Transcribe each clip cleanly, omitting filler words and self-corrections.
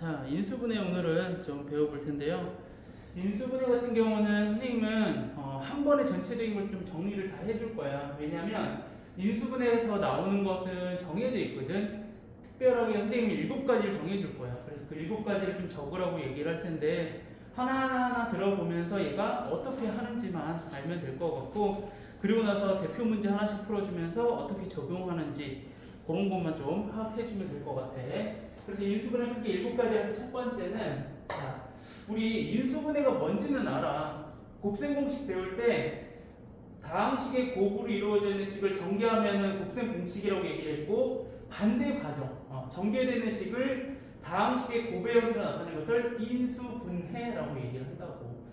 자, 인수분해 오늘은 좀 배워볼 텐데요. 인수분해 같은 경우는 선생님은 한 번에 전체적인 걸 좀 정리를 다 해줄 거야. 왜냐면 인수분해에서 나오는 것은 정해져 있거든. 특별하게 선생님이 7가지를 정해줄 거야. 그래서 그 7가지를 좀 적으라고 얘기를 할 텐데 하나하나 들어보면서 얘가 어떻게 하는지만 알면 될 것 같고, 그리고 나서 대표 문제 하나씩 풀어주면서 어떻게 적용하는지 그런 것만 좀 파악해주면 될 것 같아. 그래서 인수분해 크게 7가지라서 첫 번째는, 자, 우리 인수분해가 뭔지는 알아. 곱셈 공식 배울 때 다음 식의 곱으로 이루어져 있는 식을 전개하면은 곱셈 공식이라고 얘기를 했고, 반대 과정, 전개되는 식을 다음 식의 곱의 형태로 나타내는 것을 인수분해라고 얘기를 한다고.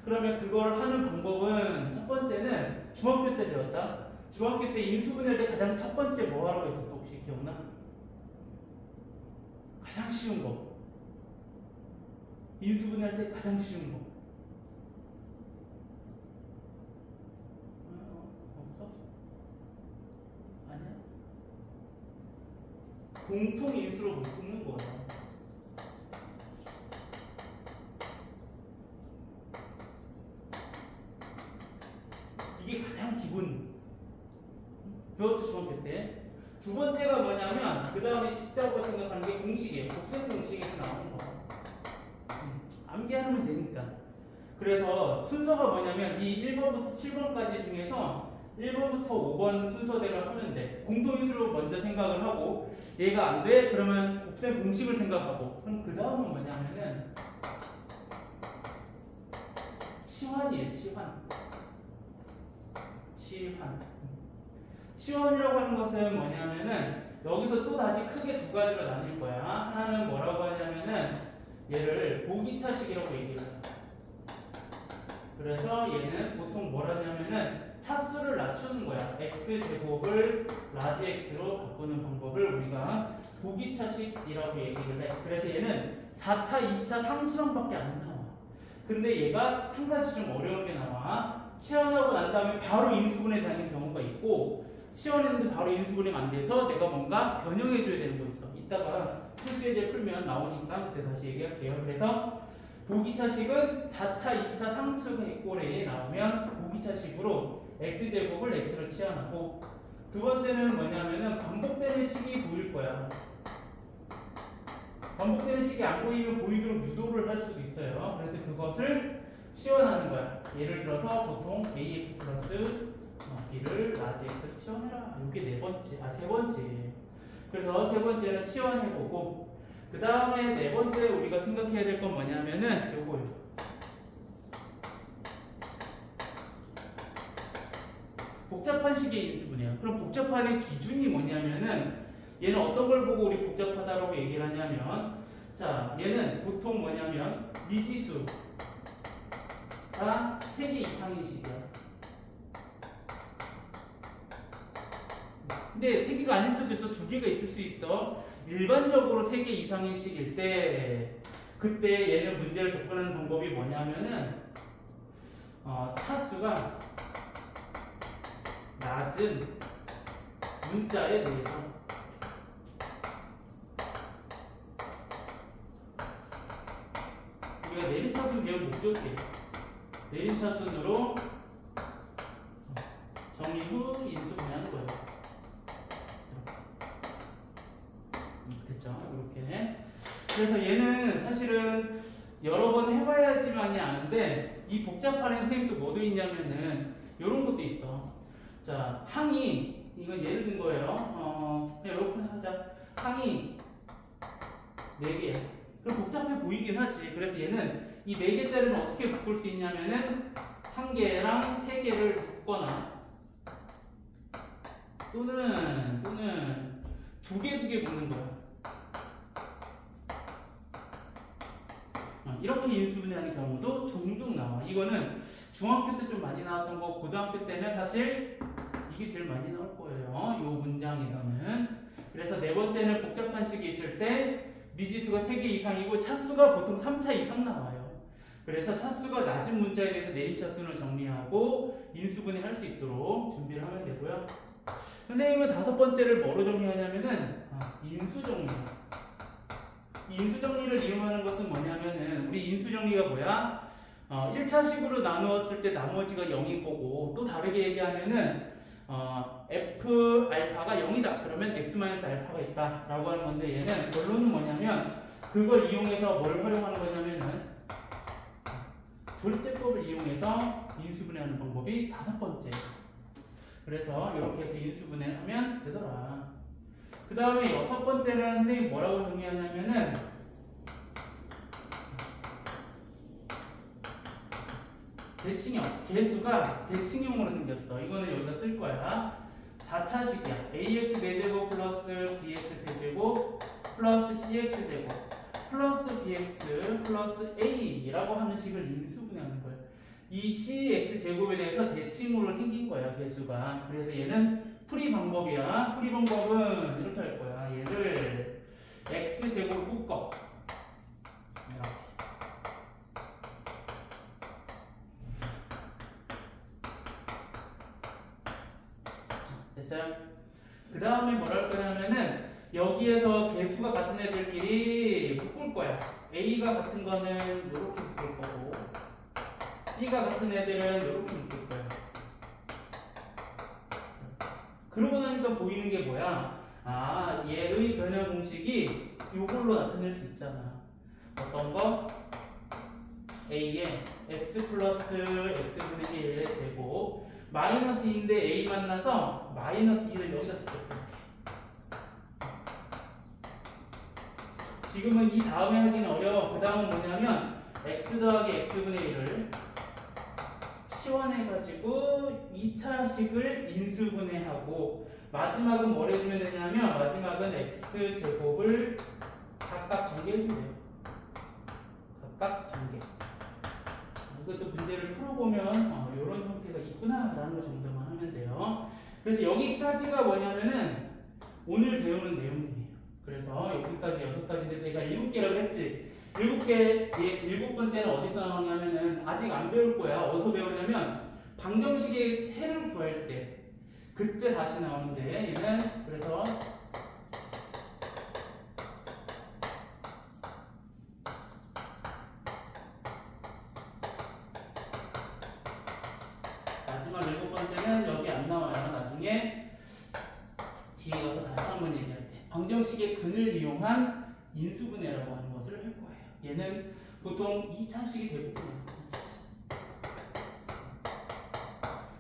그러면 그걸 하는 방법은 첫 번째는 중학교 때 배웠다. 중학교 때 인수분해할 때 가장 첫 번째 뭐 하라고 했었어? 혹시 기억나? 가장 쉬운 거. 인수분해할 때 가장 쉬운 거. 없어? 아니야? 공통 인수로 묶는 거야. 이게 가장 기본. 배웠죠, 중학교 때. 두 번째가 뭐냐면, 그 다음에 쉽다고 생각하는 게 공식이에요. 곱셈 공식에서 나오는 거. 암기하면 되니까. 그래서 순서가 뭐냐면, 이 1번부터 7번까지 중에서 1번부터 5번 순서대로 하면 돼. 공통인수로 먼저 생각을 하고, 얘가 안 돼? 그러면 곱셈 공식을 생각하고, 그럼 그 다음은 뭐냐면은, 치환이에요, 치환. 치환이라고 하는 것은 뭐냐면은 여기서 또 다시 크게 두 가지로 나뉠 거야. 하나는 뭐라고 하냐면은 얘를 보기차식이라고 얘기를 해요. 그래서 얘는 보통 뭐라냐면은 차수를 낮추는 거야. x제곱을 라지 x로 바꾸는 방법을 우리가 보기차식이라고 얘기를 해. 그래서 얘는 4차, 2차 상수랑밖에 안 나와. 근데 얘가 한 가지 좀 어려운 게 나와. 치환하고 난 다음에 바로 인수분해 되는 경우가 있고, 치환했는데 바로 인수분해가 안 돼서 내가 뭔가 변형해줘야 되는 거 있어. 이따가 필수예제 풀면 나오니까 그때 다시 얘기할게요. 그래서 보기차식은 4차, 2차 상수가 꼴에 나오면 보기차식으로 x제곱을 x로 치환하고, 두 번째는 뭐냐면은 반복되는 식이 보일 거야. 반복되는 식이 안 보이면 보이도록 유도를 할 수도 있어요. 그래서 그것을 치환하는 거야. 예를 들어서 보통 ax 플러스 b를 라지 x로 치환해라. 이게 세 번째. 그래서 세 번째는 치환해보고, 그 다음에 네 번째 우리가 생각해야 될 건 뭐냐면은 요거요. 복잡한 식의 인수분해요. 그럼 복잡한의 기준이 뭐냐면은, 얘는 어떤 걸 보고 우리 복잡하다라고 얘기를 하냐면, 자, 얘는 보통 뭐냐면 미지수가 3개 이상인 식이야. 근데 3개가 아닐 수도 있어. 2개가 있을 수 있어. 일반적으로 3개 이상인 식일 때, 그때 얘는 문제를 접근하는 방법이 뭐냐면은 차수가 낮은 문자에 대해서 우리가 내림차순 배운 목적이에요. 내림차순으로 정의 후 인수분해하는 거예요. 됐죠? 이렇게. 그래서 얘는 사실은 여러 번 해봐야지만이 아는데, 이 복잡한에 선생님도 뭐도 있냐면은 이런 것도 있어. 자, 항이, 이건 예를 든 거예요. 그냥 이렇게 하자. 항이 4개. 그럼 복잡해 보이긴 하지. 그래서 얘는 이 4개짜리는 어떻게 바꿀 수 있냐면은 1개랑 3개를 묶거나 또는 2개 묶는 거야. 이렇게 인수분해하는 경우도 종종 나와. 이거는 중학교 때 좀 많이 나왔던 거, 고등학교 때는 사실 이게 제일 많이 나올 거예요. 이 문장에서는. 그래서 네 번째는 복잡한 식이 있을 때 미지수가 3개 이상이고 차수가 보통 3차 이상 나와요. 그래서 차수가 낮은 문자에 대해서 내림차순을 정리하고 인수분해 할 수 있도록 준비를 하면 되고요. 선생님은 5번째를 뭐로 정리하냐면은 인수 정리. 이 인수정리를 이용하는 것은 뭐냐면은 우리 인수정리가 뭐야? 1차식으로 나누었을 때 나머지가 0인 거고 또 다르게 얘기하면은 F 알파가 0이다. 그러면 X-알파가 있다. 라고 하는 건데 얘는 결론은 뭐냐면 그걸 이용해서 뭘 활용하는 거냐면은 조립제법을 이용해서 인수분해하는 방법이 5번째. 그래서 이렇게 해서 인수분해하면 되더라. 그 다음에 6번째는 선생님 뭐라고 정의하냐면은 대칭형, 개수가 대칭형으로 생겼어. 이거는 여기다 쓸 거야. 4차식이야. ax 4제곱 플러스 bx 세제곱 플러스 cx 제곱 플러스 bx 플러스 a라고 하는 식을 인수분해하는 거야. 이 cx 제곱에 대해서 대칭으로 생긴 거야, 개수가. 그래서 얘는 풀이 방법이야. 풀이 방법은 이렇게 할 거야. 얘를 x 제곱 묶어. 됐어요? 그 다음에 뭘 할 거냐면은 여기에서 개수가 같은 애들끼리 묶을 거야. A가 같은 거는 이렇게 묶을 거고 B가 같은 애들은 이렇게 묶을 거야. 그러고 나니까 보이는 게 뭐야? 아, 얘의 변형 공식이 이걸로 나타낼 수 있잖아. 어떤 거? A에 x 플러스 x분의 1의 제곱 마이너스 2인데 A 만나서 마이너스 2를 여기다 쓰겠다. 지금은 이 다음에 하기는 어려워. 그 다음은 뭐냐면 x 더하기 x분의 1을 치환해가지고 2차식을 인수분해하고 마지막은 뭘 해주면 되냐면 마지막은 x제곱을 각각 전개해주면 돼요. 각각 전개. 이것도 문제를 풀어보면 이런 형태가 있구나 라는 거 정도만 하면 돼요. 그래서 여기까지가 뭐냐면은 오늘 배우는 내용이에요. 그래서 여기까지 6가지인데 내가 7개라고 했지. 7개, 7번째는 어디서 나오냐면은 아직 안 배울 거야. 어디서 배우냐면 방정식의 해를 구할 때 그때 다시 나오는데 얘는 그래서 마지막 7번째는 여기 안 나와요. 나중에 뒤에 가서 다시 한번 얘기할 때 방정식의 근을 이용한 인수분해라고 하는 것을 할 거예요. 얘는 보통 2차식이 대부분이에요.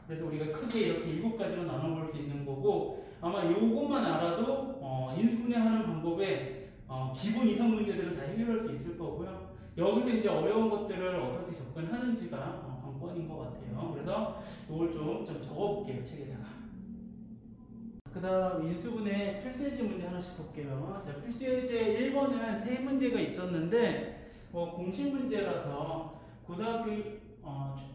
그래서 우리가 크게 이렇게 7가지로 나눠볼 수 있는 거고 아마 요것만 알아도 인수분해하는 방법의 기본 이상 문제들은 다 해결할 수 있을 거고요. 여기서 이제 어려운 것들을 어떻게 접근하는지가 관건인 것 같아요. 그래서 이걸 좀 적어볼게요, 책에다가. 그 다음 인수분해 필수예제 문제 하나씩 볼게요. 자, 필수예제 1번은 3문제가 있었는데 공식 문제라서 고등학교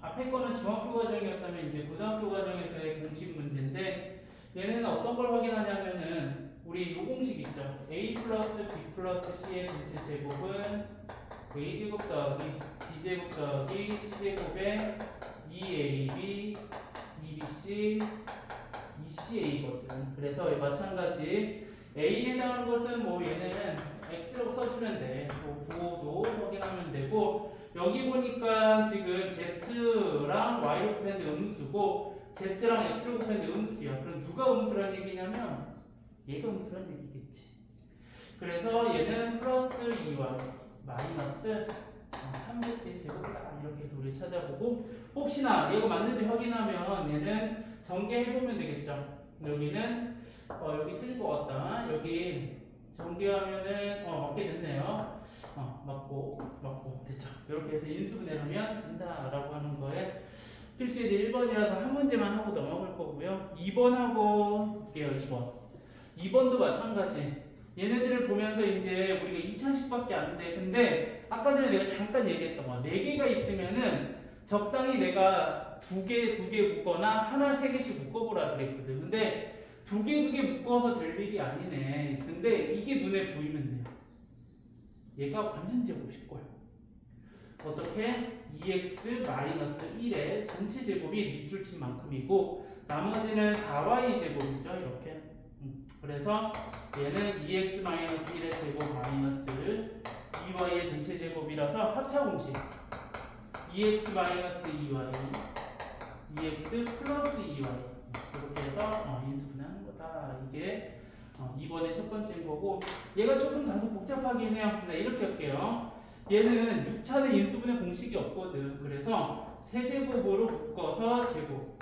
앞에 거는 중학교 과정이었다면 이제 고등학교 과정에서의 공식 문제인데 얘는 어떤 걸 확인하냐면은 우리 요 공식 있죠. a 플러스 b 플러스 c의 전체 제곱은 a제곱 더하기 b제곱 더하기 c제곱의 2ab 2bc 2ca거든. 그래서 마찬가지 a에 해당하는 것은 뭐 얘는 x라고 써주면 돼. 부호도 확인하면 되고 여기 보니까 지금 z랑 y로 곱했는데 음수고 z랑 x로 곱했는데 음수야. 그럼 누가 음수란 얘기냐면 얘가 음수란 얘기겠지. 그래서 얘는 플러스 2y 마이너스 300대 제곱이다. 이렇게 해서 우리 찾아보고 혹시나 얘가 맞는지 확인하면 얘는 전개해보면 되겠죠. 여기는 여기 틀릴 것 같다. 여기 전개하면은 맞게 됐네요. 맞고 됐죠. 이렇게 해서 인수분해하면 된다라고 하는 거에 필수예제 1번이라서 한 문제만 하고 넘어갈 거고요. 2번하고 볼게요. 2번도 마찬가지. 얘네들을 보면서 이제 우리가 2차식밖에 안 돼. 근데 아까 전에 내가 잠깐 얘기했던 거 4개가 있으면은 적당히 내가 2개 묶거나 하나 3개씩 묶어보라 그랬거든. 근데 2개 묶어서 될 일이 아니네. 근데 이게 눈에 보이면 돼요. 얘가 완전 제곱일 거야. 어떻게? 2x-1의 전체 제곱이 밑줄 친 만큼이고 나머지는 4y 제곱이죠. 이렇게. 그래서 얘는 2x-1의 제곱 마이너스 2y의 전체 제곱이라서 합차 공식 2x-2y 2x 플러스 2y 이렇게 해서 인수분해하는 거다. 이게 2번의 첫 번째인 거고, 얘가 조금 다소 복잡하긴 해요. 네, 이렇게 할게요. 얘는 6차는 인수분해 공식이 없거든. 그래서 세제곱으로 묶어서 제곱,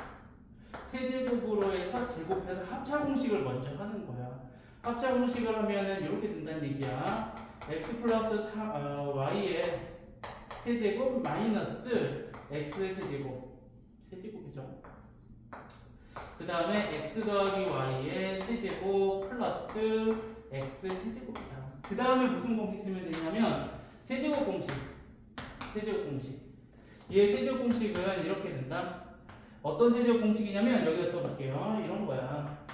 세제곱으로 해서 제곱해서 합차 공식을 먼저 하는 거야. 합차 공식을 하면은 이렇게 된다는 얘기야. x 플러스 y의 세제곱 마이너스 x의 세제곱, 세제곱이죠. 그 다음에 x 더하기 y의 세제곱 플러스 x 세제곱이다. 그 다음에 무슨 공식 쓰면 되냐면 세제곱 공식. 세제곱 공식. 얘 세제곱 공식은 이렇게 된다. 어떤 세제곱 공식이냐면 여기다 써볼게요. 이런 거야.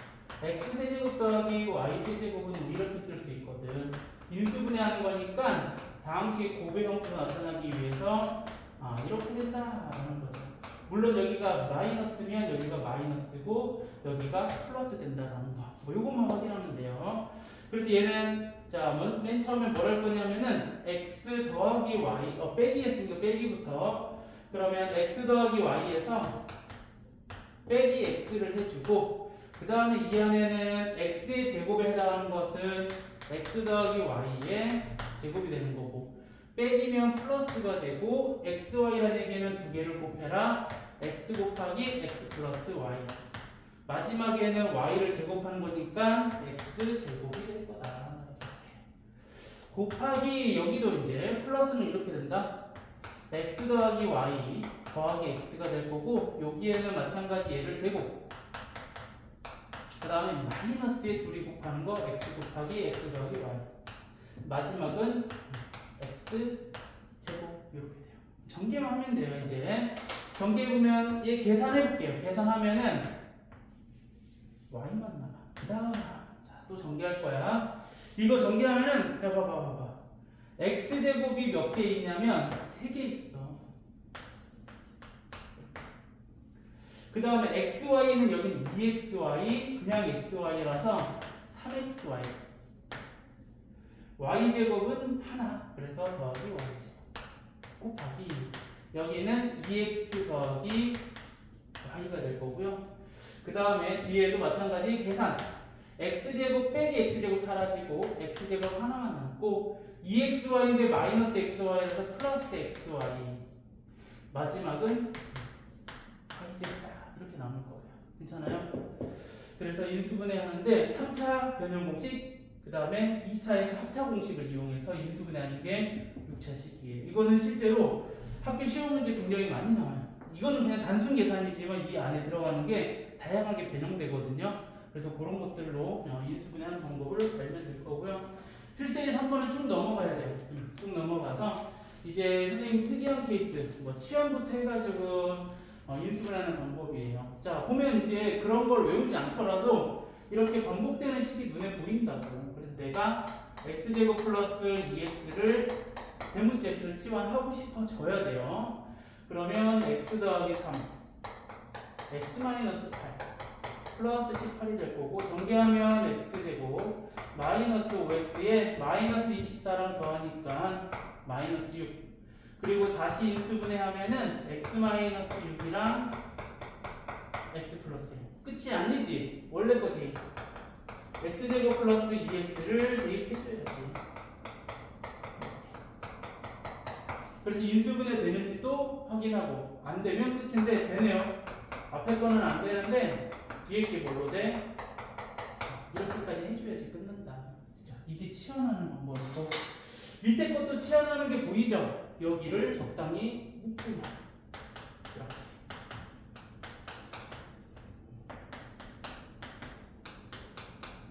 x 세제곱 더하기 y 세제곱은 이렇게 쓸 수 있거든. 인수분해하는 거니까 다항식의 곱의 형태로 나타나기 위해서 이렇게 된다라는 거죠. 물론 여기가 마이너스면 여기가 마이너스고 여기가 플러스 된다라는 거. 뭐 요것만 확인하면 돼요. 그래서 얘는 자, 맨 처음에 뭘 할 거냐면은 x 더하기 y 빼기 했으니까 빼기부터, 그러면 x 더하기 y에서 빼기 x를 해주고, 그 다음에 이 안에는 x의 제곱에 해당하는 것은 x 더하기 y의 제곱이 되는 거고, 빼기면 플러스가 되고, xy라는 얘기는 두 개를 곱해라. x 곱하기 x 플러스 y. 마지막에는 y를 제곱하는 거니까 x 제곱이 될 거다. 이렇게. 곱하기 여기도 이제 플러스는 이렇게 된다. x 더하기 y 더하기 x가 될 거고, 여기에는 마찬가지 얘를 제곱. 그 다음에 마이너스에 둘이 곱하는 거 x 곱하기 x 더하기 y. 마지막은 x 제곱 이렇게 돼요. 전개만 하면 돼요. 이제 전개해보면 얘 계산해볼게요. 계산하면은 y만 나와. 그 다음 자, 또 전개할 거야. 이거 전개하면은 봐봐. x제곱이 몇 개 있냐면 3개 있어. 그 다음에 xy는 여기는 2xy, 그냥 xy라서 3xy. y제곱은 하나, 그래서 더하기 y제곱 곱하기 여기는 2x 더하기 y가 될 거고요. 그 다음에 뒤에도 마찬가지 계산. x제곱 빼기 x제곱 사라지고 x제곱 하나만 남고 2xy인데 마이너스 xy라서 플러스 xy. 마지막은 y제곱 이렇게 남을 거예요. 괜찮아요? 그래서 인수분해 하는데 3차 변형 공식, 그 다음에 2차에서 합차 공식을 이용해서 인수분해하는 게 6차식이에요. 이거는 실제로 학교 시험 문제 굉장히 많이 나와요. 이거는 그냥 단순 계산이지만 이 안에 들어가는 게 다양하게 변형되거든요. 그래서 그런 것들로 인수분해하는 방법을 알면 될 거고요. 필수의 3번은 쭉 넘어가야 돼요. 쭉 넘어가서 이제 선생님 특이한 케이스, 뭐 치환부터 해가지고 인수분해하는 방법이에요. 자, 보면 이제 그런 걸 외우지 않더라도 이렇게 반복되는 식이 눈에 보인다고. 그래서 내가 x제곱 플러스 2x를 대문자 x를 치환하고 싶어져야 돼요. 그러면 x 더하기 3 x 마이너스 8 플러스 18이 될 거고, 전개하면 x제곱 마이너스 5x에 마이너스 24랑 더하니까 마이너스 6, 그리고 다시 인수분해하면은 x 마이너스 6이랑 x 플러스 1. 끝이 아니지. 원래 거 대입. x제곱 플러스 2x를 대입해줘야지. 그래서 인수분해 되는지 또 확인하고, 안 되면 끝인데 되네요. 앞에 거는 안 되는데 뒤에 게 뭘로 돼? 이렇게까지 해줘야지 끝난다. 자, 이게 치환하는 방법이고, 밑에 것도 치환하는 게 보이죠? 여기를 적당히 묶으면 이렇게.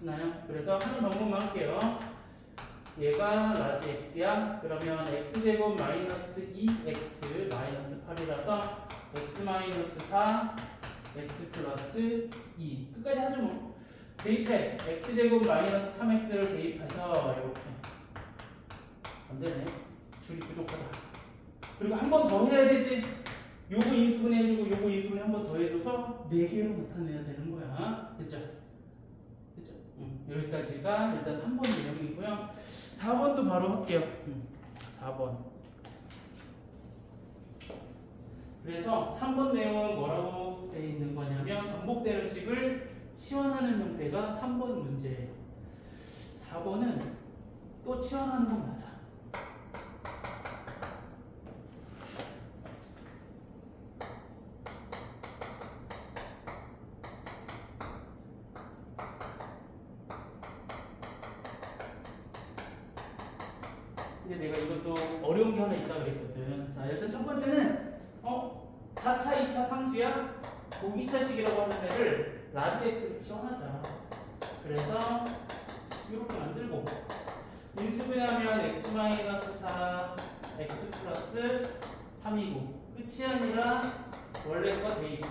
나요? 그래서 하는 방법만 할게요. 얘가 라지 x야. 그러면 x제곱 마이너스 2x 마이너스 8이라서 x 마이너스 4 x 플러스 2 끝까지 하죠 뭐. 대입해. x제곱 마이너스 3x를 대입해서 이렇게. 안되네. 줄이 부족하다. 그리고 한 번 더 해야 되지. 요거 인수분해 해주고 요거 인수분해 한 번 더 해줘서 4개로 나타내야 되는 거야. 됐죠? 됐죠? 여기까지가 일단 3번 내용이고요. 4번도 바로 할게요. 4번. 그래서 3번 내용은 뭐라고 되어 있는 거냐면 반복되는 식을 치환하는 형태가 3번 문제예요. 4번은 또 치환하는 건 맞아. 근데 내가 이것도 어려운 게 하나 있다 그랬거든. 자, 일단 첫 번째는 4차, 2차 상수야 보기차식이라고 하는 애를 라지 x로 치환하자. 그래서 이렇게 만들고 인수분해하면 x-4 x 플러스 3이고 끝이 아니라 원래 거 대입.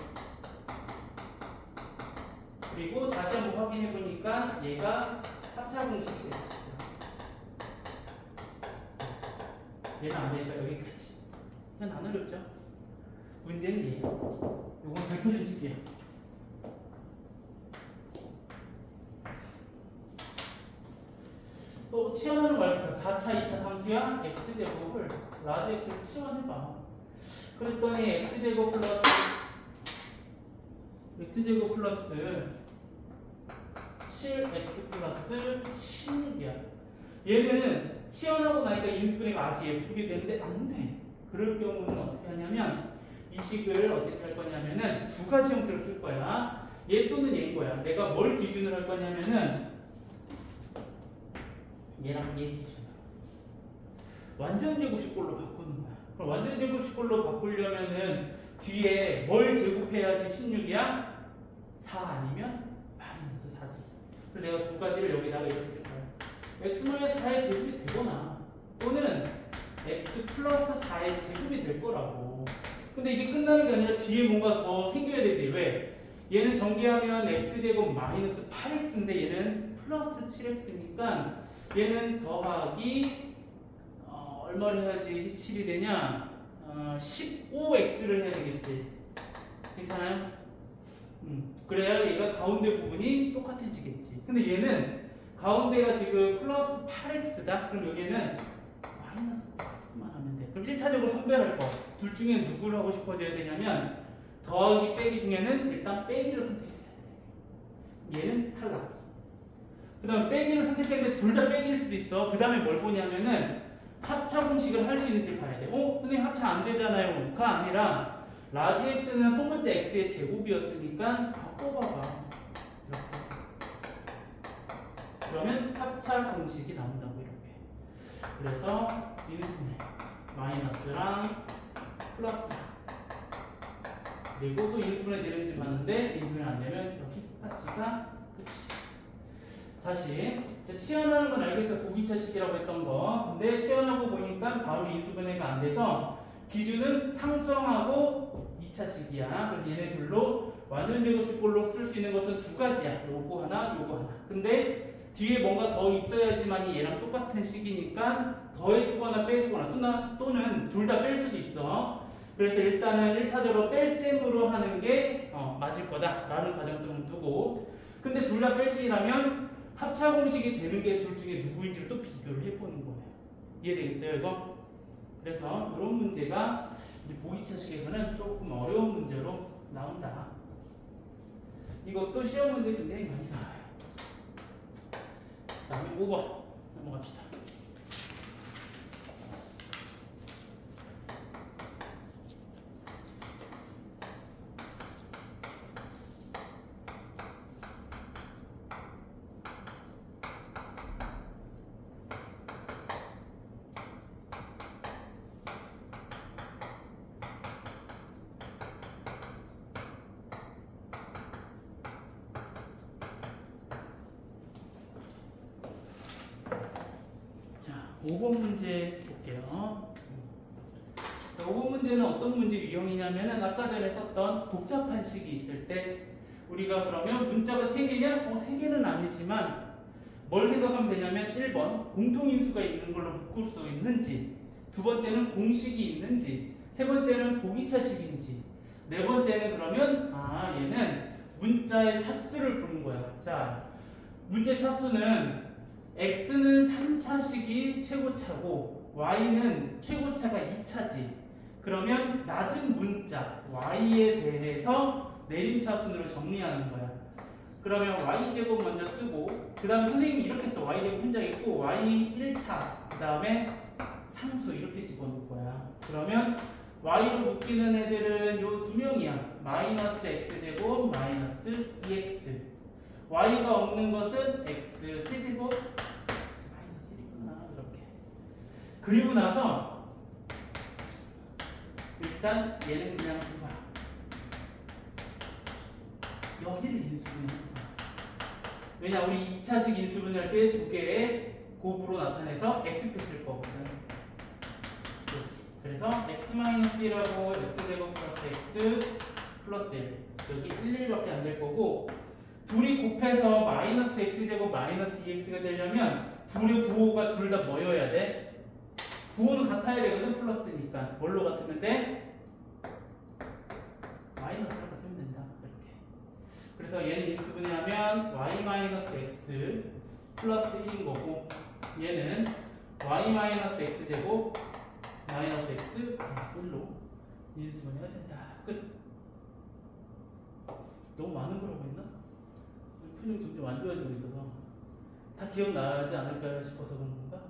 그리고 다시 한번 확인해 보니까 얘가 합차 공식이 됐어. 얘는 안 되니까 여기까지. 그냥 안 어렵죠? 문제는 얘예요. 요건 발표 좀 칠게요. 또 치환하는 거 알겠어. 4차, 2차 상수야 x제곱을 라지 x를 치환해봐. 그랬더니 x제곱 플러스 7x 플러스 16이야. 얘는 치환하고 나니까 인수분해가 아주 예쁘게 되는데 안 돼. 그럴 경우는 어떻게 하냐면 이 식을 어떻게 할 거냐면은 두 가지 형태로 쓸 거야. 얘 또는 얘인 거야. 내가 뭘 기준으로 할 거냐면은 얘랑 얘 기준으로 완전 제곱식꼴로 바꾸는 거야. 그럼 완전 제곱식꼴로 바꾸려면은 뒤에 뭘 제곱해야지 16이야? 4 아니면 마이너스 4지. 그래서 내가 두 가지를 여기다가 이렇게 쓸 거야. x-4의 제곱이 되거나 또는 x 플러스 4의 제곱이 될 거라고. 근데 이게 끝나는 게 아니라 뒤에 뭔가 더 생겨야 되지. 왜? 얘는 전개하면 x제곱 마이너스 8x인데 얘는 플러스 7x니까 얘는 더하기 얼마를 해야지 7이 되냐? 15x를 해야 되겠지. 괜찮아요? 그래야 얘가 가운데 부분이 똑같아지겠지. 근데 얘는 가운데가 지금 플러스 8x다? 그럼 여기에는 마이너스 x만 하면 돼. 그럼 1차적으로 선별할 거. 둘 중에 누구를 하고 싶어져야 되냐면 더하기 빼기 중에는 일단 빼기를 선택해야 돼. 얘는 탈락. 그 다음에 빼기를 선택했는데 둘 다 빼기일 수도 있어. 그 다음에 뭘 보냐면은 합차 공식을 할 수 있는지 봐야 돼. 선생님 합차 안 되잖아요. 가 아니라 라지 x는 소문자 x의 제곱이었으니까 바꿔봐봐. 이렇게. 그러면 합차 공식이 나온다고 이렇게. 그래서 인수분해 마이너스랑 플러스 그리고 또 인수분해 되는지 봤는데 인수분해 안 되면 여기까지가 끝이. 다시 치환하는 건 알겠어요. 보기차식이라고 했던 거. 근데 치환하고 보니까 바로 인수분해가 안 돼서 기준은 상수항하고 2차식이야. 그럼 얘네 둘로 완전 제곱식꼴로 쓸 수 있는 것은 두 가지야. 요거 하나, 요거 하나. 근데 뒤에 뭔가 더 있어야지만이 얘랑 똑같은 식이니까 더해주거나 빼주거나 또는 둘 다 뺄 수도 있어. 그래서 일단은 1차적으로 뺄셈으로 하는 게 맞을 거다라는 가정성을 두고, 근데 둘 다 뺄기라면 합차 공식이 되는 게 둘 중에 누구인지를 또 비교를 해보는 거예요. 이해되겠어요, 이거? 그래서 이런 문제가 보기차식에서는 조금 어려운 문제로 나온다. 이것도 시험 문제 굉장히 많이 나와요. 그 다음에 5번 넘어갑시다. 자, 5번 문제 볼게요. 자, 5번 문제는 어떤 문제 유형이냐면은 아까 전에 썼던 복잡한 식이 있을 때 우리가 그러면 문자가 3개냐? 3개는 아니지만 뭘 생각하면 되냐면 1번 공통인수가 있는 걸로 묶을 수 있는지, 두 번째는 공식이 있는지, 세 번째는 보기차식인지, 네 번째는 그러면 얘는 문자의 차수를 부른 거야. 자, 문자 차수는 x는 3차식이 최고차고 y는 최고차가 2차지. 그러면 낮은 문자 y에 대해서 내림차순으로 정리하는 거야. 그러면 y제곱 먼저 쓰고 그 다음에 선생님이 이렇게 써. y제곱 혼자 있고 y 1차 그 다음에 상수 이렇게 집어넣을 거야. 그러면 y로 묶이는 애들은 요 두 명이야. 마이너스 x제곱 마이너스 2x. y가 없는 것은 x 세제곱 마이너스 1이구나. 이렇게. 그리고 나서 일단 얘는 그냥 봐. 여기를 인수분해. 왜냐 우리 2차식 인수분해할 때 두 개의 곱으로 나타내서 x표 쓸 거거든. 그래서 x-1하고 x제곱 플러스 x 플러스 1 여기 1, 1밖에 안 될 거고 둘이 곱해서 마이너스 x제곱 마이너스 2x가 되려면 둘의 부호가 둘 다 뭐여야 돼? 부호는 같아야 되거든. 플러스니까 뭘로 같으면 돼? 마이너스로 같으면 된다. 이렇게. 그래서 얘는 인수분해하면 y-x 플러스 1인 거고 얘는 y-x제곱 마이너스 x 플러스 1로 인수분해가 된다. 끝. 너무 많은 거라고 했나? 표정이 점점 안 좋아지고 있어서 다 기억나지 않을까 싶어서 그런 건가?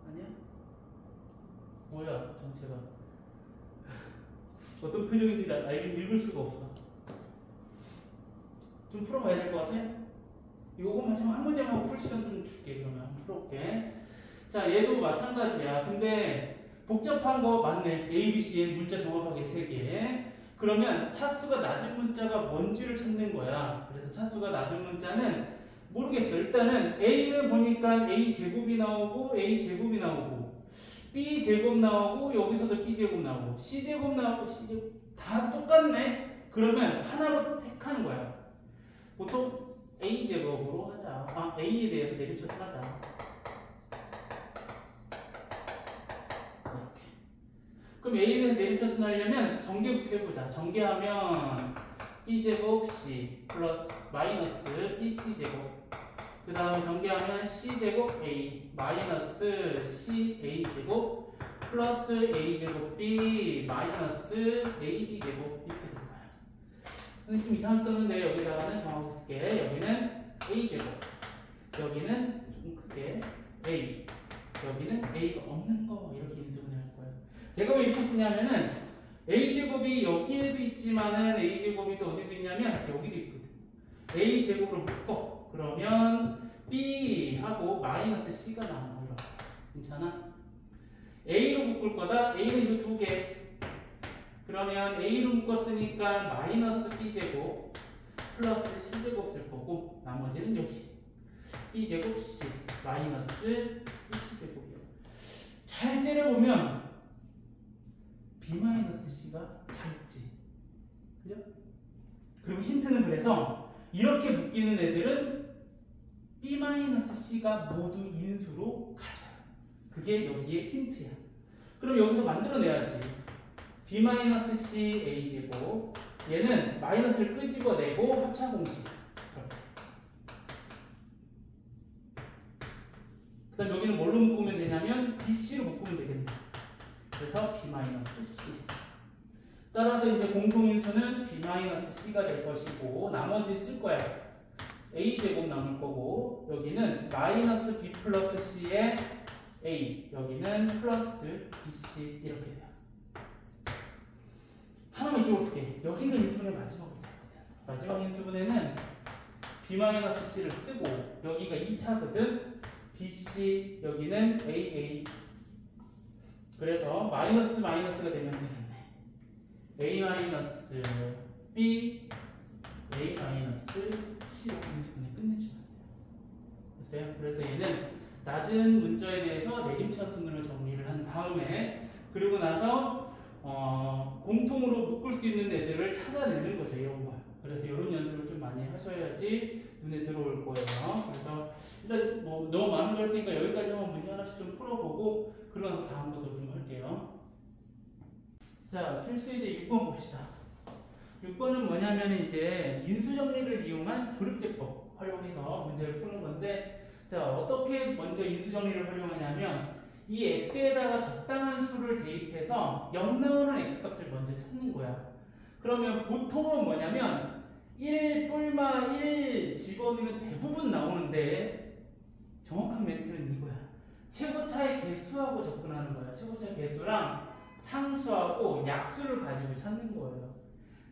아니야? 뭐야 전체가 어떤 표정인지 읽을 수가 없어. 좀 풀어봐야 될 것 같아? 이거 마지막 한 문제만 풀 시간 좀 줄게. 그러면 한번 풀어볼게. 자 얘도 마찬가지야. 근데 복잡한 거 맞네. A, B, C, 문자 정확하게 3개. 그러면 차수가 낮은 문자가 뭔지를 찾는 거야. 그래서 차수가 낮은 문자는 모르겠어. 일단은 A는 보니까 A제곱이 나오고 A제곱이 나오고 B제곱 나오고 여기서도 B제곱 나오고 C제곱 나오고 C제곱 다 똑같네. 그러면 하나로 택하는 거야. 보통 A제곱으로 하자. A에 대해서 내림차순 하자. 그럼 A에 대해서 내림차순 하려면 전개부터 해보자. 전개하면 B제곱 C 플러스 마이너스 BC제곱 그 다음에 전개하면 C제곱 A 마이너스 CA제곱 플러스 A제곱 B 마이너스 AB제곱 이렇게 된 거야. 근데 좀 이상하게 썼는데 여기다가는 정하고 쓸게. 여기는 A제곱 여기는 좀 크게 A 여기는 A가 없는 거 이렇게 인수분해 할 거예요. 내가 왜 이렇게 쓰냐면은 A제곱이 여기에도 있지만은 A제곱이 또 어디도 있냐면 여기도 있거든. A제곱으로 묶어. 그러면 B하고 마이너스 C가 나와요. 괜찮아? A로 묶을 거다. A는 이 두 개. 그러면 A로 묶었으니까 마이너스 B제곱 플러스 C제곱 쓸 거고 나머지는 여기 B제곱 C 마이너스 C제곱이요. 잘 째려보면 B-C가 다 있지. 그죠? 그리고 힌트는 그래서 이렇게 묶이는 애들은 B-C가 모두 인수로 가져요. 그게 여기에 힌트야. 그럼 여기서 만들어내야지. B-C A제곱 얘는 마이너스를 끄집어내고 합차공식. 그 다음 여기는 뭘로 묶으면 되냐면 BC로 묶으면 되겠네. 그래서 B-C. 따라서 이제 공통인수는 B-C가 될 것이고 나머지 쓸 거야. A제곱 남을 거고 여기는 마이너스 B 플러스 C의 A 여기는 플러스 BC 이렇게 돼요. 하나만 이쪽으로 쓸게. 여기가 인수분해 마지막으로 되거든. 마지막 인수분해는 B-C를 쓰고 여기가 2차거든. BC 여기는 AA 그래서 마이너스 마이너스가 되면 되겠네. A 마이너스 B A 마이너스 C로 인수분해 끝내주면 돼요. 됐어요? 그래서 얘는 낮은 문자에 대해서 내림차순으로 정리를 한 다음에 그리고 나서 공통으로 묶을 수 있는 애들을 찾아내는 거죠. 이런 거. 그래서 이런 연습을 좀 많이 하셔야지 눈에 들어올 거예요. 그래서 일단 뭐 너무 많은 걸 쓰니까 여기까지 한번 문제 하나씩 좀 풀어보고 그러고 나서 다음 것도 좀 할게요. 자, 필수예제 6번 봅시다. 6번은 뭐냐면 이제 인수정리를 이용한 조립제법 활용해서 문제를 푸는 건데 자, 어떻게 먼저 인수정리를 활용하냐면 이 x에다가 적당한 수를 대입해서 0 나오는 x값을 먼저 찾는 거야. 그러면 보통은 뭐냐면 1 뿔마 1 집어넣으면 대부분 나오는데 정확한 멘트는 이거야. 최고차의 개수하고 접근하는 거야. 최고차 개수랑 상수하고 약수를 가지고 찾는 거예요.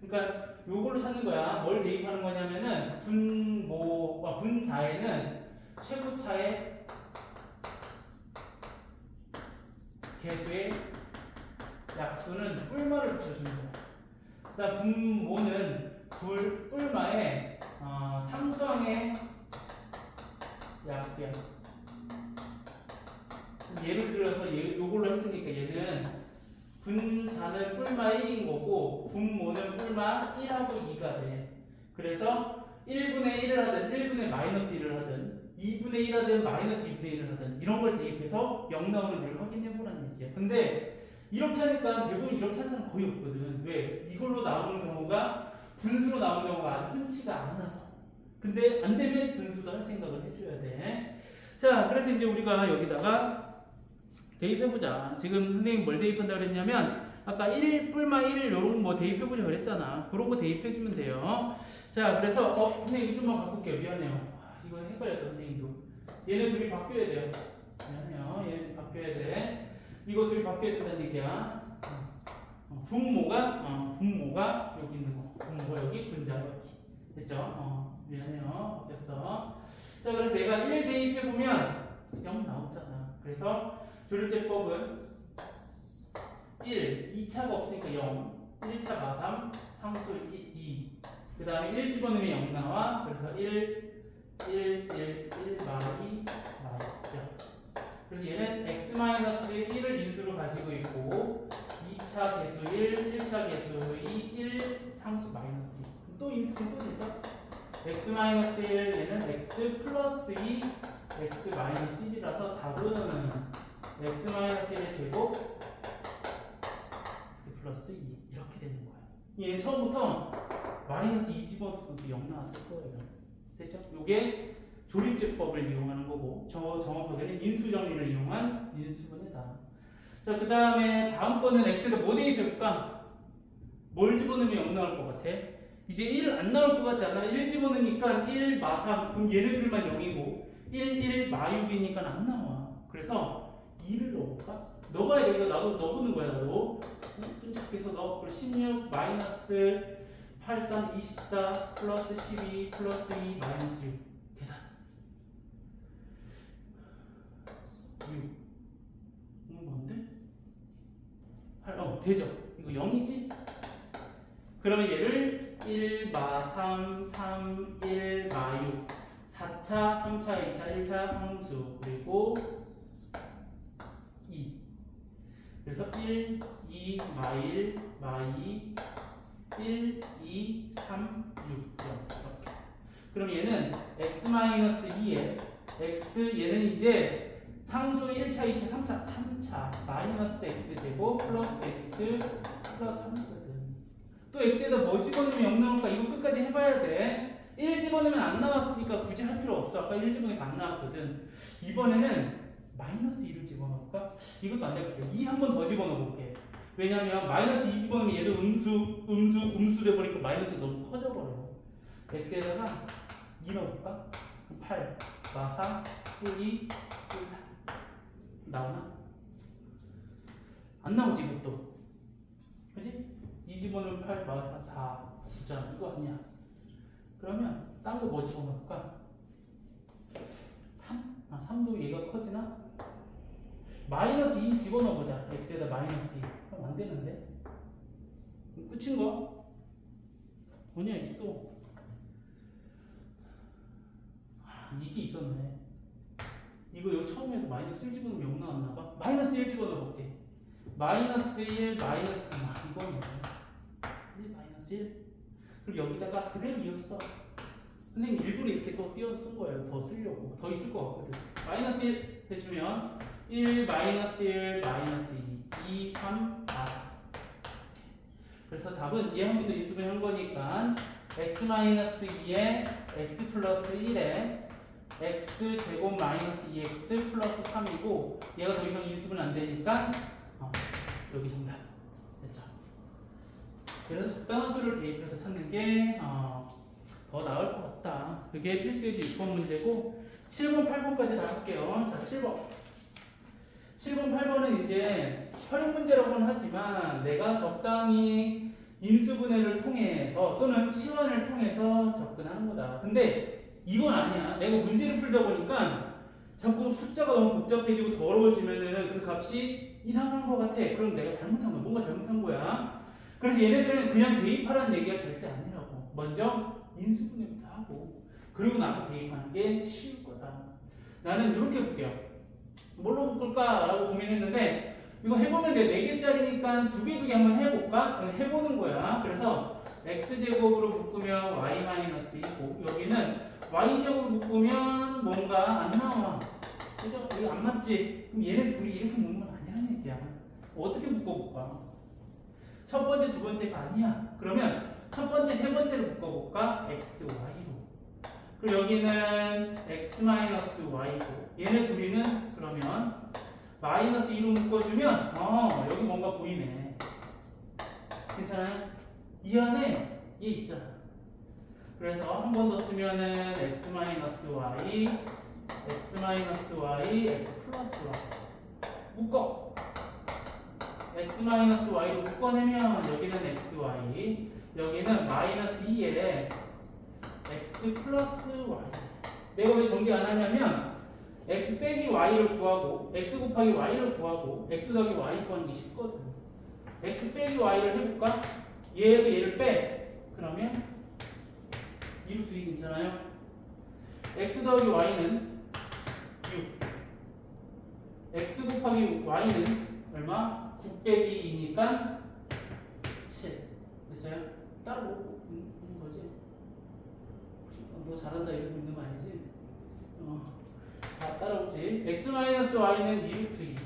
그러니까 요걸로 찾는 거야. 뭘 대입하는 거냐면은 분자에는 최고차의 개수의 약수는 뿔마를 붙여주는 거야. 그다음 분모는 뿔마에 상수항의 약수야. 예를 들어서 요걸로 했으니까 얘는 분자는 뿔마 1인 거고 분모는 뿔마 1하고 2가 돼. 그래서 1분의 1을 하든 1분의 마이너스 1을 하든 2분의 1 하든 마이너스 2분의 1을 하든 이런 걸 대입해서 0 나오는지를 확인해 보라는 얘기야. 근데 이렇게 하니까 대부분 이렇게 하는 사람 거의 없거든. 왜? 이걸로 나오는 경우가 분수로 나오는 경우가 아주 흔치가 않아서. 근데 안 되면 분수도 할 생각을 해줘야 돼. 자, 그래서 이제 우리가 여기다가 대입해보자. 지금 선생님 뭘 대입한다 그랬냐면 아까 1 뿔마 1 요런 거 대입해보자 그랬잖아. 그런 거 대입해주면 돼요. 자, 그래서 선생님 좀만 바꿀게요. 미안해요. 이거 헷갈렸다 선생님도. 얘네 둘이 바뀌어야 돼요. 미안해요. 얘네 바뀌어야 돼. 이거 둘이 바뀌어야 된다는 얘기야. 분모가 여기 있는 거. 분모가 여기, 분자가 여기. 됐죠? 미안해요. 바뀌었어. 자, 그래서 내가 1 대입해보면 0 나오잖아. 그래서 조립제법은 1, 2차가 없으니까 0, 1차 마삼, 상수 2. 그 다음에 1 집어넣으면 0 나와. 그래서 1, 1, 마이, 0. 그래서 얘는 x-1을 인수로 가지고 있고 2차 개수 1, 1차 개수 2, 1, 상수 마이너스 2. 또 인수는 또 되죠? x-1 얘는 x 플러스 2, x 마이너스 1이라서 답은 x-1의 제곱 x 플러스 2 이렇게 되는 거예요. 얘는 처음부터 마이너스 2 집어넣어서 0 나왔을 거예요. 됐죠? 요게 조립제법을 이용하는 거고 정확하게는 인수정리를 이용한 인수분해다. 자, 그 다음에 다음번은 x에다 뭐 대입해볼까? 뭘 집어넣으면 0 나올 것 같아? 이제 1 안 나올 것 같지 않아? 1 집어넣으니까 1 마삼 그럼 얘네들만 0이고 1 마육이니까 안 나와. 그래서 2를 넣어볼까? 너가 여기다 나도 넣어보는 거야. 나도 좀 작게서 넣어. 16 마이너스 83 24 플러스 12 플러스 2 마이너스 6 계산 6 뭔데? 8 되죠? 이거 0이지? 그러면 얘를 1 마 3 3 1 마 6 4차 3차 2차 1차 함수 그리고 2 그래서 1 2 마 1 마 2 1 2 3 6 0 이렇게. 그럼 얘는 x-2에 x 얘는 이제 상수 1차 2차 3차 마이너스 x제곱 플러스 x 플러스 3이거든. 또 x에다 뭐 집어넣으면 0 나올까? 이거 끝까지 해봐야 돼. 1 집어넣으면 안 나왔으니까 굳이 할 필요 없어. 아까 1 집어넣으니까 안 나왔거든. 이번에는 마이너스 2를 집어넣을까? 이것도 안 될 거야. 2 한 번 더 집어넣어볼게. 왜냐면 마이너스 2 집어넣으면 얘도 음수 돼버리니까 마이너스 너무 커져버려. x에다가 2 넣어볼까? 8 마 4 1 2 1 4 나오나? 안 나오지 이것도. 그치? 2 집어넣으면 8 마 4 4 9잖아. 이거 아니야. 그러면 딴 거 뭐 집어넣을까? 3? 3도 얘가 커지나? 마이너스 2 집어넣어보자. x에다 마이너스 2. 그럼 안 되는데? 끝인가? 아니야, 있어. 이게 있었네. 이거 여기 처음에도 마이너스 1 집어넣으면 0 나왔나봐? 마이너스 1 집어넣어볼게. 마이너스 1, 마이너스, 이거네. 그치? 마이너스 1. 그리고 여기다가 그대로 이어서 써. 선생님 일부러 이렇게 또 띄어 쓴 거예요. 더 쓰려고. 더 있을 것 같거든. 마이너스 1 해주면 1, 마이너스 1, 마이너스 2, 2, 3, 4. 그래서 답은 얘 한 번 더 인수분해 한 거니까 x-2에 x 플러스 1에 x제곱 마이너스 2x 플러스 3이고 얘가 더 이상 인수분 안 되니까 여기 정답 됐죠. 그래서 적당한 수를 대입해서 찾는 게 더 나을 것 같다. 그게 필수예제 6번 문제고 7번, 8번까지 다 할게요. 자, 7번. 7번, 8번은 이제 활용 문제라고는 하지만 내가 적당히 인수분해를 통해서 또는 치환을 통해서 접근하는 거다. 근데 이건 아니야. 내가 문제를 풀다 보니까 자꾸 숫자가 너무 복잡해지고 더러워지면은 그 값이 이상한 것 같아. 그럼 내가 잘못한 거야. 뭔가 잘못한 거야. 그래서 얘네들은 그냥 대입하라는 얘기가 절대 아니라고. 먼저 인수분해부터 하고 그리고 나서 대입하는 게 쉬울 거다. 나는 이렇게 볼게요. 뭘로 묶을까라고 고민했는데 이거 해보면 돼. 4개짜리니까 2개 한번 해볼까? 해보는 거야. 그래서 x제곱으로 묶으면 y-2고 여기는 y제곱으로 묶으면 뭔가 안 나와. 그죠? 이거 안 맞지? 그럼 얘네 둘이 이렇게 묶으면 아니라는 얘기야. 어떻게 묶어볼까? 첫 번째, 두 번째가 아니야. 그러면 첫 번째, 세 번째로 묶어볼까? x, y로. 그리고 여기는 x-y고 얘네 둘이는 그러면 마이너스 2로 묶어주면 여기 뭔가 보이네. 괜찮아요? 이 안에 얘 있잖아. 그래서 한 번 더 쓰면은 x-y, x-y, x 플러스 y 묶어. x-y로 묶어내면 여기는 xy, 여기는 마이너스 2에 x 플러스 y. 내가 왜 전개 안 하냐면 x 빼기 y를 구하고 x 곱하기 y를 구하고 x 더하기 y 구하는 게 쉽거든. x 빼기 y를 해볼까? 얘에서 얘를 빼. 그러면 2루트 2 괜찮아요? x 더하기 y는 6. x 곱하기 y는 얼마? 9 빼기 2니까 7. 됐어요? 따로 있는 거지? 너 잘한다 이러고 있는 거 아니지? 다 따라오지. x-y는 2루트 2.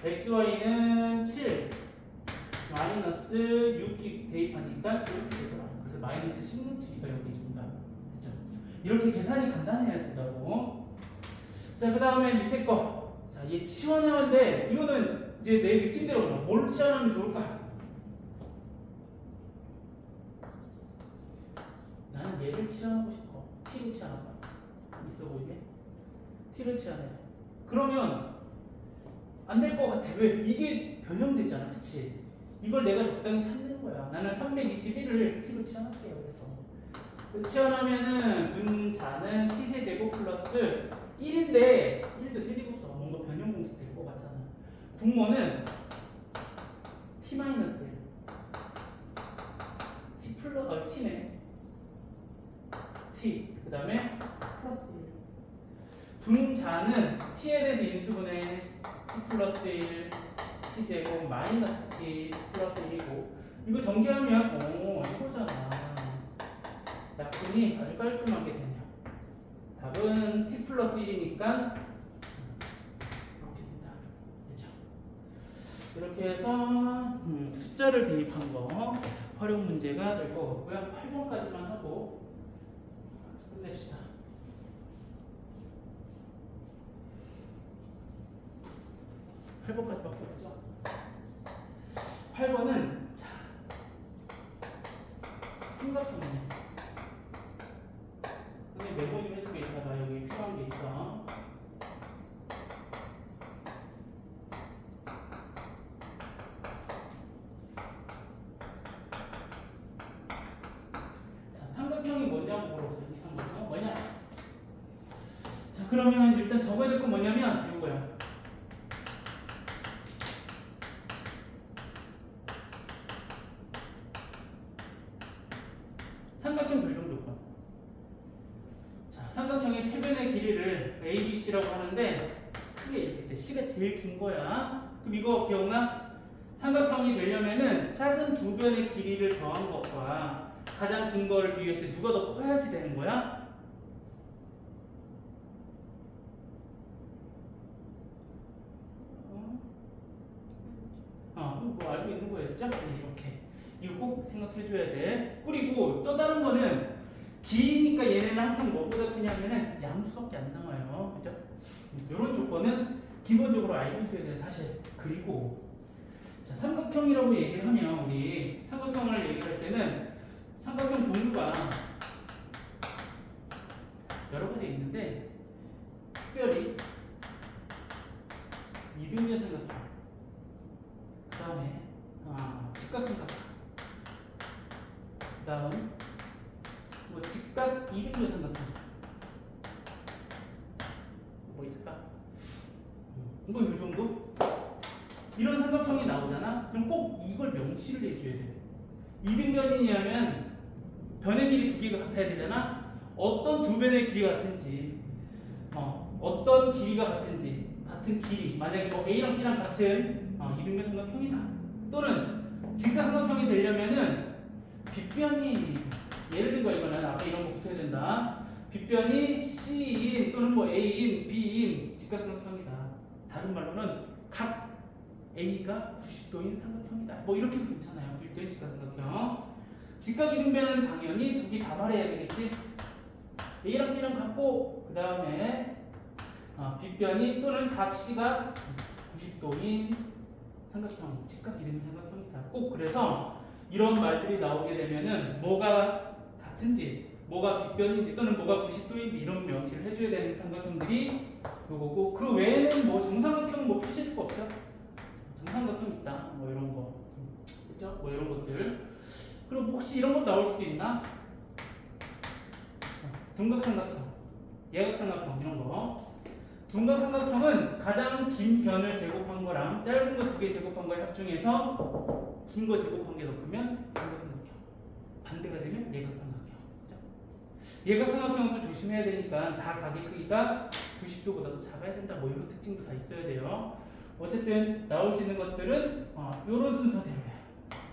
xy는 7. 마이너스 6이 대입하니까 이렇게 되더라. 그래서 마이너스 10루트 2가 여기 있습니다. 됐죠? 이렇게 계산이 간단해야 된다고. 자, 그 다음에 밑에 거. 자, 얘 치환하는데 이거는 이제 내 느낌대로 뭘 치환하면 좋을까? 나는 얘를 치환하고 싶어. t로 치환할까? 있어 보이게? t를 치환해. 그러면 안 될 것 같아. 왜? 이게 변형되잖아. 그치? 이걸 내가 적당히 찾는 거야. 나는 321을 t로 치환할게요. 그래서 치환하면은 분자는 t세제곱 플러스 1인데 1도 세제곱 써. 뭔가 변형 공식 될 것 같잖아. 분모는 t-1 t 플러스 t네. t 그 다음에 플러스 1. 분자는 t에 대해서 인수분해 t 플러스 1 t제곱 마이너스 t 플러스 1이고 이거 전개하면 이거잖아. 약분이 아주 깔끔하게 되네요. 답은 t 플러스 1이니까 이렇게 된다. 그렇죠? 이렇게 해서 숫자를 대입한 거 활용 문제가 될 것 같고요. 8번까지만 하고 끝냅시다. 8번까지밖에 없죠. 8번은 삼각형이네. 근데 메모 좀 해줄게. 있다가 여기 필요한 게 있어. 자, 삼각형이 뭐냐고 물어봤어요. 이 삼각형 뭐냐? 자, 그러면 일단 적어야 될 건 뭐냐면 이거야. 삼각형 결정 조건. 자, 삼각형의 세 변의 길이를 A, B, C라고 하는데 크게 이렇게 돼. C가 제일 긴 거야. 그럼 이거 기억나? 삼각형이 되려면은 작은 두 변의 길이를 더한 것과 가장 긴 거를 비교해서 누가 더 커야지 되는 거야? 뭐 알고 있는 거였죠? 네, 이렇게. 이거 꼭 생각해줘야 돼. 그리고 또 다른 거는 기니까 얘네는 항상 뭐보다 크냐면은 양수밖에 안 나와요. 그죠? 이런 조건은 기본적으로 알고 있어야 돼요, 사실. 그리고 자, 삼각형이라고 얘기를 하면 우리 삼각형을 얘기할 때는 삼각형 종류가 여러 가지 있는데 특별히 이등변 삼각형, 그 다음에 직각삼각형, 그 다음 뭐 직각 이등변 삼각형 뭐 있을까? 뭐 이 정도? 이런 삼각형이 나오잖아? 그럼 꼭 이걸 명시를 해줘야 돼. 이등변이냐면 변의 길이 두 개가 같아야 되잖아? 어떤 두 변의 길이가 같은지, 어떤 길이가 같은지, 같은 길이, 만약에 뭐 A랑 B랑 같은 이등변 삼각형이다. 또는 직각삼각형이 되려면은 빗변이, 예를 들어 이거는 앞에 이런 거 붙여야 된다. 빗변이 C인 또는 뭐 A인, B인 직각삼각형이다. 다른 말로는 각 A가 90도인 삼각형이다. 뭐 이렇게도 괜찮아요. 90도인 직각삼각형. 직각이등변은 당연히 두 개 다 말해야 되겠지. A랑 B랑 같고 그 다음에 빗변이 또는 각 C가 90도인 삼각형, 직각이등변 삼각형이다. 꼭 그래서 이런 말들이 나오게 되면은 뭐가 같은지, 뭐가 빗변인지 또는 뭐가 90도인지 이런 명시를 해줘야 되는 삼각형들이 요거고, 그 외에는 뭐 정삼각형 뭐 표시할 거 없죠? 정삼각형 있다. 뭐 이런 거. 그죠? 뭐 이런 것들. 그리고 혹시 이런 것 나올 수도 있나? 둔각삼각형, 예각삼각형 이런 거. 둔각삼각형은 가장 긴 변을 제곱한 거랑 짧은 거 두 개 제곱한 거 합중해서 긴 거 제곱한 게 더 크면 둔각삼각형. 반대가 되면 예각삼각형. 예각삼각형은 또 조심해야 되니까 다 각의 크기가 90도보다 더 작아야 된다. 뭐 이런 특징도 다 있어야 돼요. 어쨌든 나올 수 있는 것들은 이런 순서대로예요.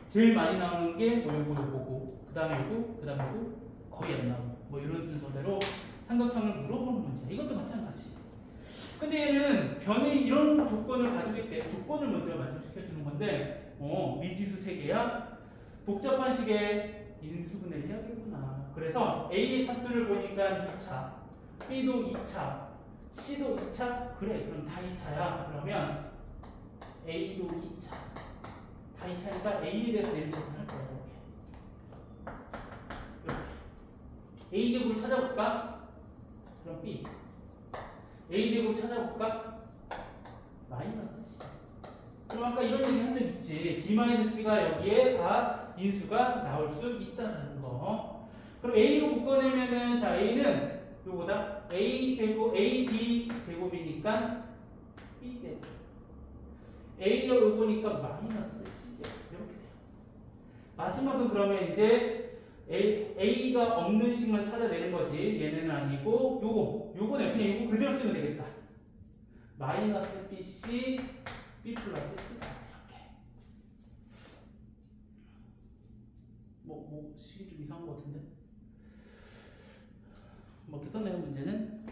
제일 많이 나오는 게 뭐 요거고, 그 다음에 요거, 그 다음에 요거, 거의 안 나오고, 뭐 이런 순서대로 삼각형을 물어보는 문제. 이것도 마찬가지. 근데 얘는 변이 이런 조건을 가지고 있대. 조건을 먼저 만족시켜주는 건데, 미지수 3개야? 복잡한 식의 인수분해를 해야겠구나. 그래서 A의 차수를 보니까 2차, B도 2차, C도 2차? 그래, 그럼 다 2차야. 그러면 A도 2차. 다 2차니까 A에 대해서 내일 계산할 거야. 이렇게. A제곱을 찾아볼까? 그럼 B. A제곱 찾아볼까? 마이너스 C. 그럼 아까 이런 얘기 한 적 있지. B-C가 여기에 다 인수가 나올 수 있다는 거. 그럼 A로 묶어내면은, 자, A는 요거다. A제곱, AB 제곱이니까 B제곱. A가 요거니까 마이너스 C제곱. 이렇게 돼요. 마지막은 그러면 이제 A가 없는 식만 찾아내는 거지. 얘네는 아니고, 요거네. 그냥 이거 그대로 쓰면 되겠다. 마이너스 BC, B 플러스 C다. 이렇게. 식이 좀 이상한 것 같은데? 이렇게 써내는 문제는,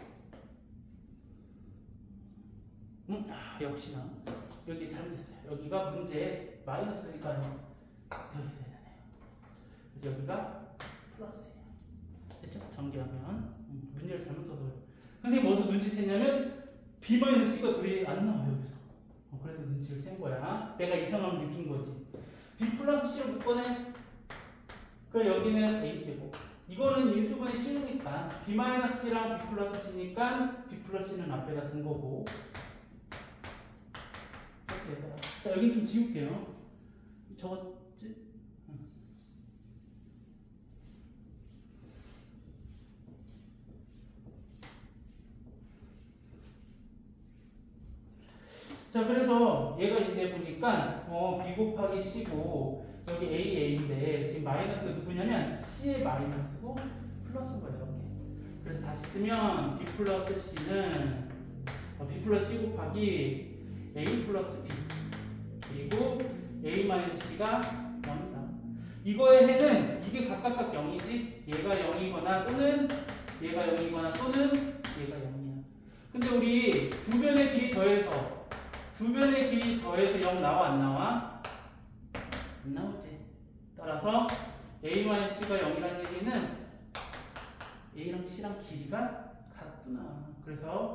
역시나. 여기 잘못했어요. 여기가 문제에 마이너스니까 되어 있어야 되네요. 그래서 여기가 플러스예요. 됐죠? 전개하면. 문제를 잘못 써서. 선생님 어디서 눈치챘냐면 B-C가 둘이 안 나와요, 여기서. 그래서 눈치를 챈 거야. 내가 이상함을 느낀 거지. B 플러스 C로 묶어내. 그럼 여기는 A제곱. 이거는 인수분해 쉬우니까 B-C랑 B 플러스 C니까 B 플러스 C는 앞에다 쓴 거고. 자, 여기 좀 지울게요. 적었지? 자, 그래서 얘가 이제 보니까 B 곱하기 C고 여기 A인데 지금 마이너스가 누구냐면 C의 마이너스고 플러스인 거예요. 이렇게. 그래서 다시 쓰면 B 플러스 C는 B 플러스 C 곱하기 A 플러스 B 그리고 A 마이너스 C가 0이다. 이거의 해는 이게 각각 0이지. 얘가 0이거나 또는 얘가 0이거나 또는 얘가 0이야. 근데 우리 두 변의 길이 더해서 0 나와 안 나와? 안 나오지. 따라서 A-C가 0이라는 얘기는 A랑 C랑 길이가 같구나. 그래서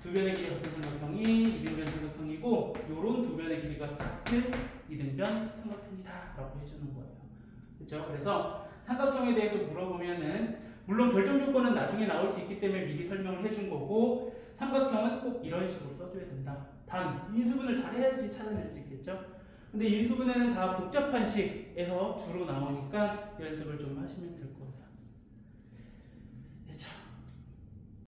두 변의 길이 같은 삼각형이 이등변 삼각형이고 요런 두 변의 길이가 같은 이등변 삼각형이다 라고 해주는 거예요. 그렇죠? 그래서 삼각형에 대해서 물어보면은 물론 결정 조건은 나중에 나올 수 있기 때문에 미리 설명을 해준 거고 삼각형은 꼭 이런 식으로 써줘야 된다. 단 인수분을 잘해야지 찾아낼 수 있겠죠? 근데 인수분해는 다 복잡한 식에서 주로 나오니까 연습을 좀 하시면 될 것 같아요.